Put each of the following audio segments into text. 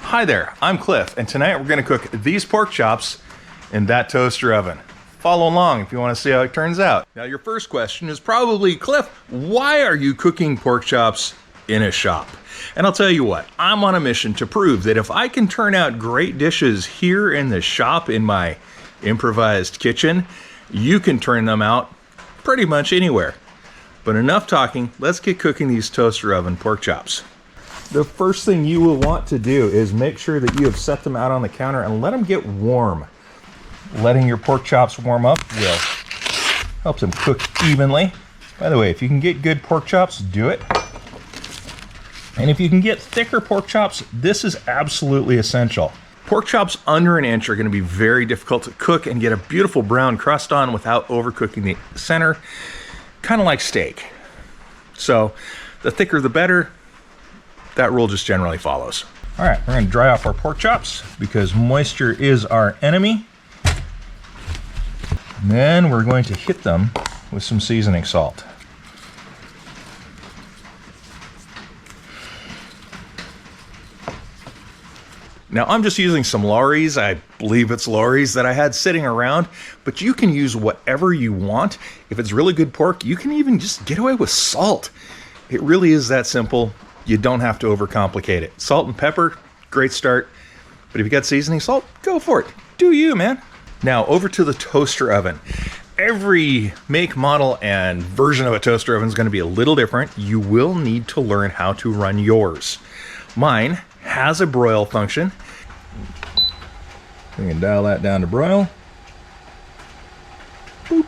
Hi there, I'm Cliff, and tonight we're going to cook these pork chops in that toaster oven. Follow along if you want to see how it turns out. Now your first question is probably, Cliff, why are you cooking pork chops in a shop? And I'll tell you what, I'm on a mission to prove that if I can turn out great dishes here in the shop in my improvised kitchen, you can turn them out pretty much anywhere. But enough talking, let's get cooking these toaster oven pork chops. The first thing you will want to do is make sure that you have set them out on the counter and let them get warm. Letting your pork chops warm up will help them cook evenly. By the way, if you can get good pork chops, do it. And if you can get thicker pork chops, this is absolutely essential. Pork chops under an inch are going to be very difficult to cook and get a beautiful brown crust on without overcooking the center, kind of like steak. So the thicker the better. That rule just generally follows. All right, we're going to dry off our pork chops because moisture is our enemy. And then we're going to hit them with some seasoning salt. Now I'm just using some Lawry's, I believe it's Lawry's that I had sitting around, but you can use whatever you want. If it's really good pork, you can even just get away with salt. It really is that simple. You don't have to overcomplicate it. Salt and pepper, great start. But if you got seasoning salt, go for it. Do you, man. Now over to the toaster oven. Every make, model, and version of a toaster oven is going to be a little different. You will need to learn how to run yours. Mine has a broil function. We can dial that down to broil. Boop.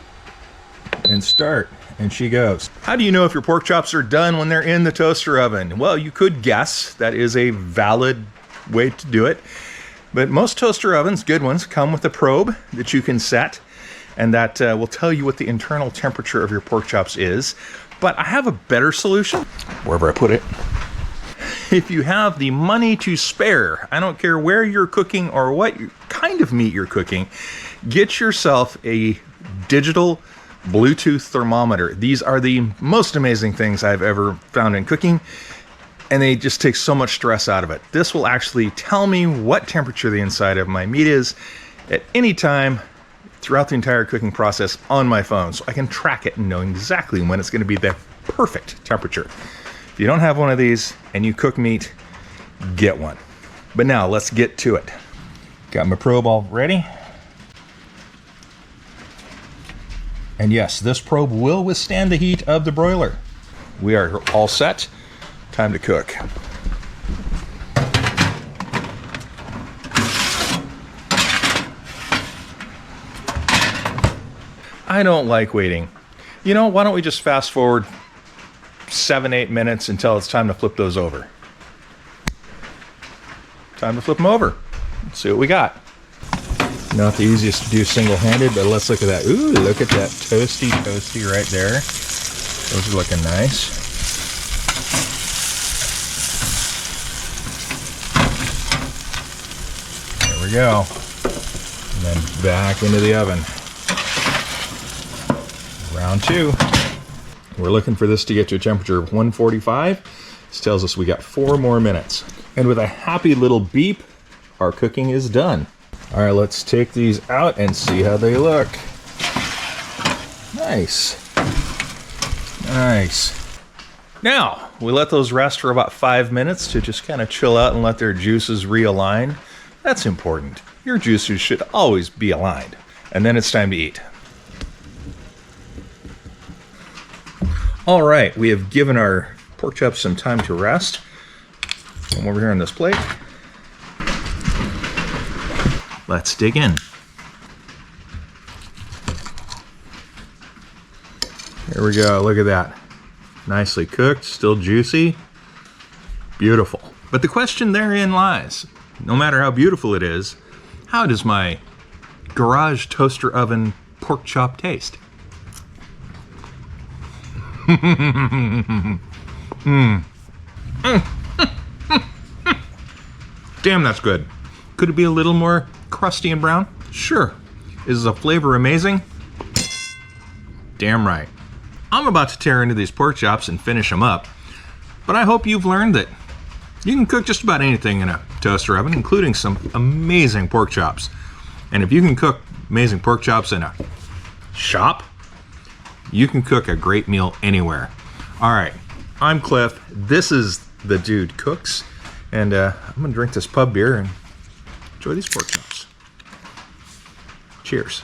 And start. And she goes. How do you know if your pork chops are done when they're in the toaster oven? Well, you could guess. That is a valid way to do it. But most toaster ovens, good ones, come with a probe that you can set, and that will tell you what the internal temperature of your pork chops is. But I have a better solution, wherever I put it. If you have the money to spare, I don't care where you're cooking or what kind of meat you're cooking, get yourself a digital Bluetooth thermometer. These are the most amazing things I've ever found in cooking, and they just take so much stress out of it. This will actually tell me what temperature the inside of my meat is at any time throughout the entire cooking process on my phone, so I can track it and know exactly when it's going to be the perfect temperature. If you don't have one of these and you cook meat, get one. But now let's get to it. Got my probe all ready. And yes, this probe will withstand the heat of the broiler. We are all set. Time to cook. I don't like waiting. You know, why don't we just fast forward 7-8 minutes until it's time to flip those over? Time to flip them over. Let's see what we got. Not the easiest to do single-handed, but let's look at that. Ooh, look at that toasty right there. Those are looking nice. There we go. And then back into the oven. Round 2. We're looking for this to get to a temperature of 145. This tells us we got 4 more minutes. And with a happy little beep, our cooking is done. All right, let's take these out and see how they look. Nice. Nice. Now, we let those rest for about 5 minutes to just kind of chill out and let their juices realign. That's important. Your juices should always be aligned. And then it's time to eat. All right, we have given our pork chops some time to rest. Come over here on this plate. Let's dig in. Here we go, look at that. Nicely cooked, still juicy. Beautiful. But the question therein lies, no matter how beautiful it is, how does my garage toaster oven pork chop taste? Damn, that's good. Could it be a little more crusty and brown? Sure. Is the flavor amazing? Damn right. I'm about to tear into these pork chops and finish them up, but I hope you've learned that you can cook just about anything in a toaster oven, including some amazing pork chops. And if you can cook amazing pork chops in a shop, you can cook a great meal anywhere. All right, I'm Cliff. This is The Dude Cooks. And I'm gonna drink this pub beer and enjoy these pork chops. Cheers.